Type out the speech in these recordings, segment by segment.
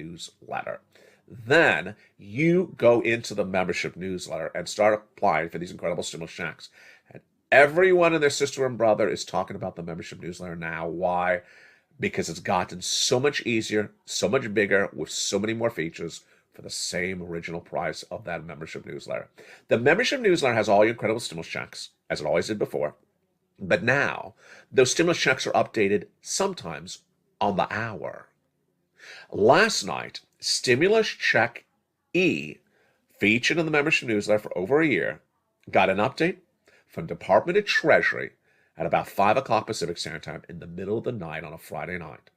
newsletter. Then you go into the membership newsletter and start applying for these incredible stimulus checks. And everyone and their sister and brother is talking about the membership newsletter now. Why? Because it's gotten so much easier, so much bigger, with so many more features for the same original price of that membership newsletter. The membership newsletter has all your incredible stimulus checks, as it always did before. But now, those stimulus checks are updated sometimes on the hour. Last night, Stimulus Check E, featured in the membership newsletter for over a year, got an update from Department of Treasury at about 5 o'clock Pacific Standard Time in the middle of the night on a Friday night.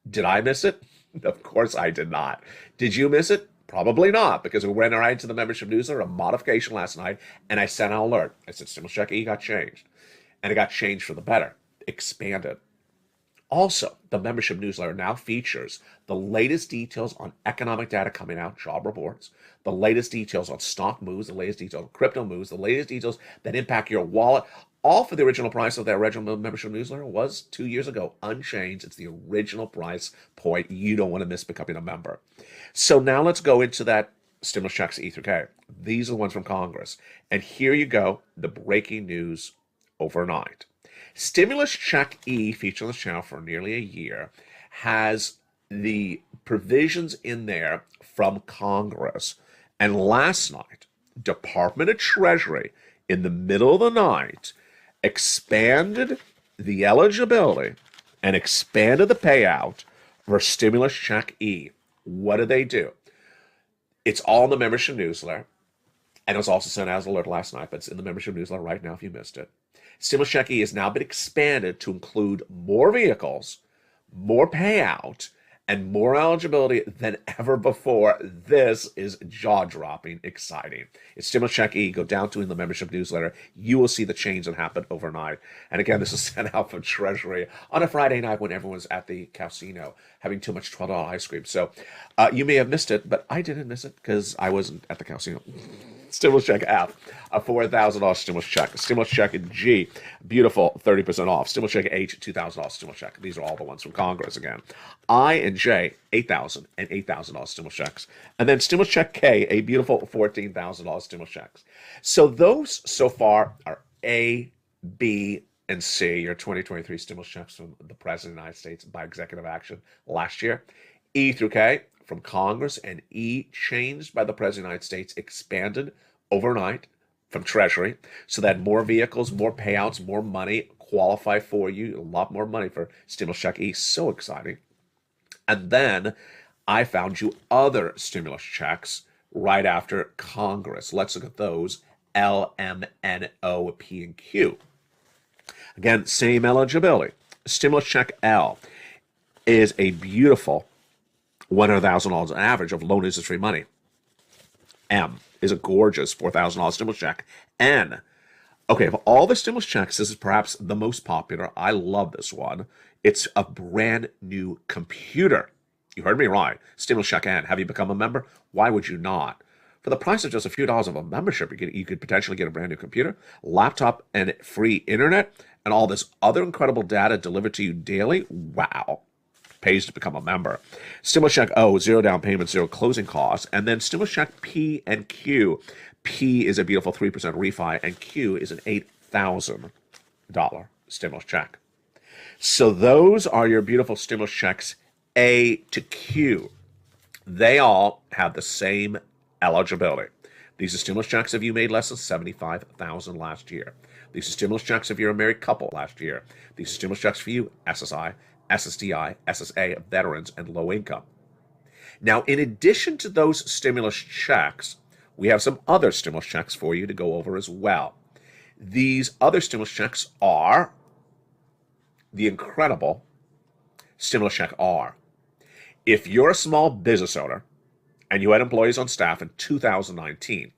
Did I miss it? Of course I did not. Did you miss it? Probably not, because we went right into the membership newsletter, a modification last night, and I sent an alert. I said Stimulus Check E got changed. And it got changed for the better, expanded. Also, the membership newsletter now features the latest details on economic data coming out, job reports, the latest details on stock moves, the latest details on crypto moves, the latest details that impact your wallet, all for the original price of that original membership newsletter was 2 years ago, unchanged. It's the original price point. You don't want to miss becoming a member. So now let's go into that stimulus checks E through K. These are the ones from Congress. And here you go, the breaking news overnight. Stimulus Check E, featured on this channel for nearly a year, has the provisions in there from Congress. And last night, Department of Treasury, in the middle of the night, expanded the eligibility and expanded the payout for Stimulus Check E. What did they do? It's all in the membership newsletter. And it was also sent out as an alert last night, but it's in the membership newsletter right now if you missed it. Stimulus Check E has now been expanded to include more vehicles, more payout, and more eligibility than ever before. This is jaw-dropping exciting. It's Stimulus Check E. Go down to in the membership newsletter. You will see the change that happened overnight. And again, this is sent out from Treasury on a Friday night when everyone's at the casino having too much $12 ice cream. So you may have missed it, but I didn't miss it because I wasn't at the casino. Stimulus Check app, a $4,000 stimulus check. Stimulus Check G, beautiful, 30% off. Stimulus Check H, $2,000 stimulus check. These are all the ones from Congress again. I and J, $8,000 and $8,000 stimulus checks. And then Stimulus Check K, a beautiful $14,000 stimulus checks. So those so far are A, B, and C, your 2023 stimulus checks from the President of the United States by executive action last year. E through K, from Congress, and E, changed by the President of the United States, expanded overnight from Treasury so that more vehicles, more payouts, more money qualify for you. A lot more money for Stimulus Check E. So exciting. And then I found you other stimulus checks right after Congress. Let's look at those. L, M, N, O, P, and Q. Again, same eligibility. Stimulus Check L is a beautiful $100,000 on average of loan interest-free money. M is a gorgeous $4,000 stimulus check. N, okay, of all the stimulus checks, this is perhaps the most popular. I love this one. It's a brand new computer. You heard me right. Stimulus Check N. Have you become a member? Why would you not? For the price of just a few dollars of a membership, you could potentially get a brand new computer, laptop, and free internet, and all this other incredible data delivered to you daily. Wow. Pays to become a member. Stimulus Check O, zero down payment, zero closing costs. And then Stimulus Check P and Q. P is a beautiful 3% refi, and Q is an $8,000 stimulus check. So those are your beautiful stimulus checks A to Q. They all have the same eligibility. These are stimulus checks if you made less than $75,000 last year. These are stimulus checks if you're a married couple last year. These are stimulus checks for you, SSI, SSDI, SSA, veterans, and low income. Now, in addition to those stimulus checks, we have some other stimulus checks for you to go over as well. These other stimulus checks are the incredible Stimulus Check R. If you're a small business owner and you had employees on staff in 2019,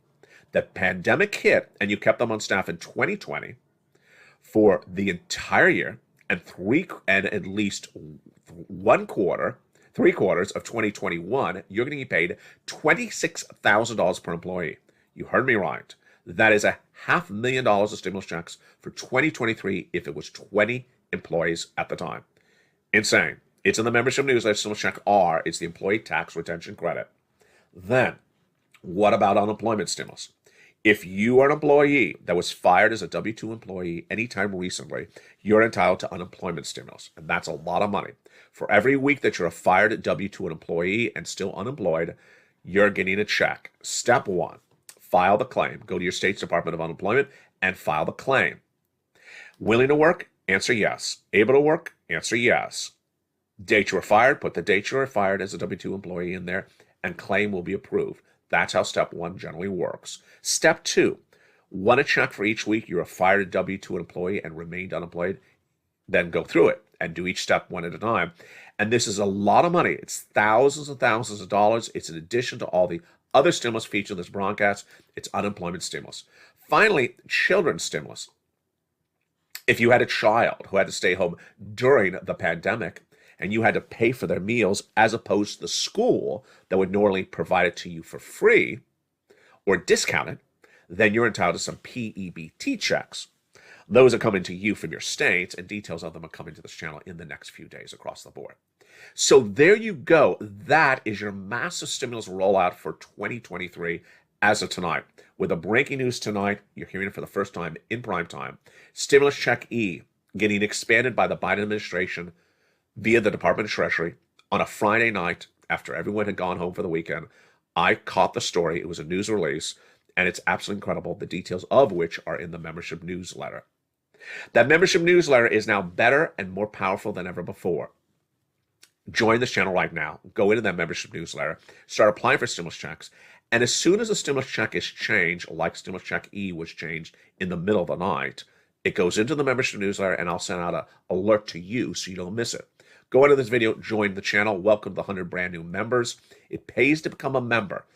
the pandemic hit and you kept them on staff in 2020 for the entire year, and at least 3/4 of 2021, you're going to get paid $26,000 per employee. You heard me right. That is $500,000 of stimulus checks for 2023 if it was 20 employees at the time. Insane. It's in the membership newsletter, Stimulus Check R. It's the employee tax retention credit. Then, what about unemployment stimulus? If you are an employee that was fired as a W-2 employee anytime recently, you're entitled to unemployment stimulus, and that's a lot of money. For every week that you're a fired W-2 employee and still unemployed, you're getting a check. Step one, file the claim. Go to your state's Department of Unemployment and file the claim. Willing to work? Answer yes. Able to work? Answer yes. Date you were fired? Put the date you were fired as a W-2 employee in there, and claim will be approved. That's how step one generally works. Step two, want a check for each week you're a fired W-2 employee and remained unemployed? Then go through it and do each step one at a time. And this is a lot of money. It's thousands and thousands of dollars. It's in addition to all the other stimulus featured in this broadcast. It's unemployment stimulus. Finally, children's stimulus. If you had a child who had to stay home during the pandemic, and you had to pay for their meals as opposed to the school that would normally provide it to you for free or discounted, then you're entitled to some PEBT checks. Those are coming to you from your states, and details of them are coming to this channel in the next few days across the board. So there you go. That is your massive stimulus rollout for 2023 as of tonight. With the breaking news tonight, you're hearing it for the first time in prime time. Stimulus Check E getting expanded by the Biden administration via the Department of Treasury on a Friday night after everyone had gone home for the weekend. I caught the story. It was a news release, and it's absolutely incredible, the details of which are in the membership newsletter. That membership newsletter is now better and more powerful than ever before. Join this channel right now. Go into that membership newsletter, start applying for stimulus checks, and as soon as the stimulus check is changed, like Stimulus Check E was changed in the middle of the night, it goes into the membership newsletter, and I'll send out an alert to you so you don't miss it. Go into this video, join the channel, welcome the 100 brand new members. It pays to become a member.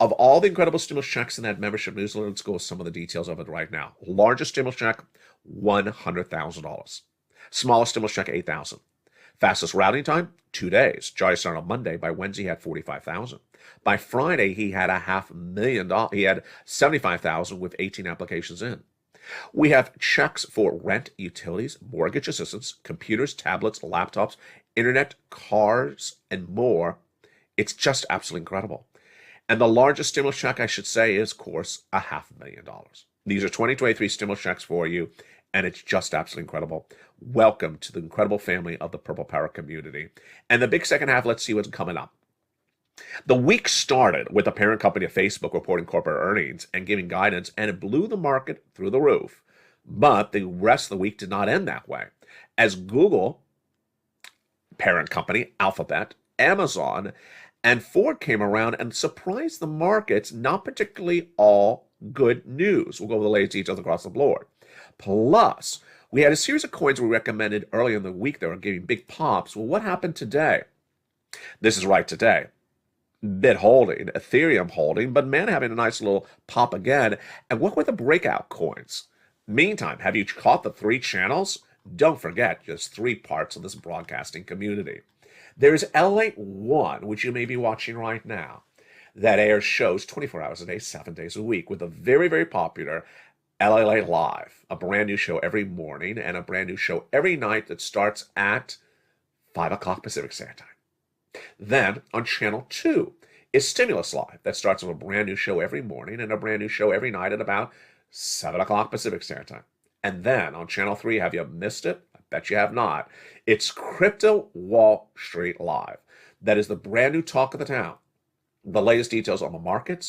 Of all the incredible stimulus checks in that membership newsletter, let's go with some of the details of it right now. Largest stimulus check, $100,000. Smallest stimulus check, $8,000. Fastest routing time, 2 days. Johnny started on Monday. By Wednesday, he had $45,000. By Friday, he had $500,000. He had $75,000 with 18 applications in. We have checks for rent, utilities, mortgage assistance, computers, tablets, laptops, internet, cars, and more. It's just absolutely incredible. And the largest stimulus check, I should say, is, of course, $500,000. These are 2023 stimulus checks for you, and it's just absolutely incredible. Welcome to the incredible family of the Purple Power community. And the big second half, let's see what's coming up. The week started with the parent company of Facebook reporting corporate earnings and giving guidance, and it blew the market through the roof. But the rest of the week did not end that way, as Google, parent company, Alphabet, Amazon, and Ford came around and surprised the markets, not particularly all good news. We'll go over the latest details across the board. Plus, we had a series of coins we recommended earlier in the week that were giving big pops. Well, what happened today? This is right today. Bit holding, Ethereum holding, but man having a nice little pop again. And what were the breakout coins? Meantime, have you caught the 3 channels? Don't forget, there's 3 parts of this broadcasting community. There's LALATE 1, which you may be watching right now, that airs shows 24 hours a day, 7 days a week, with a very, very popular LALATE Live, a brand new show every morning and a brand new show every night that starts at 5 o'clock Pacific Standard Time. Then on channel 2 is Stimulus Live. That starts with a brand new show every morning and a brand new show every night at about 7 o'clock Pacific Standard Time. And then on channel 3, have you missed it? I bet you have not. It's Crypto Wall Street Live. That is the brand new talk of the town. The latest details on the markets,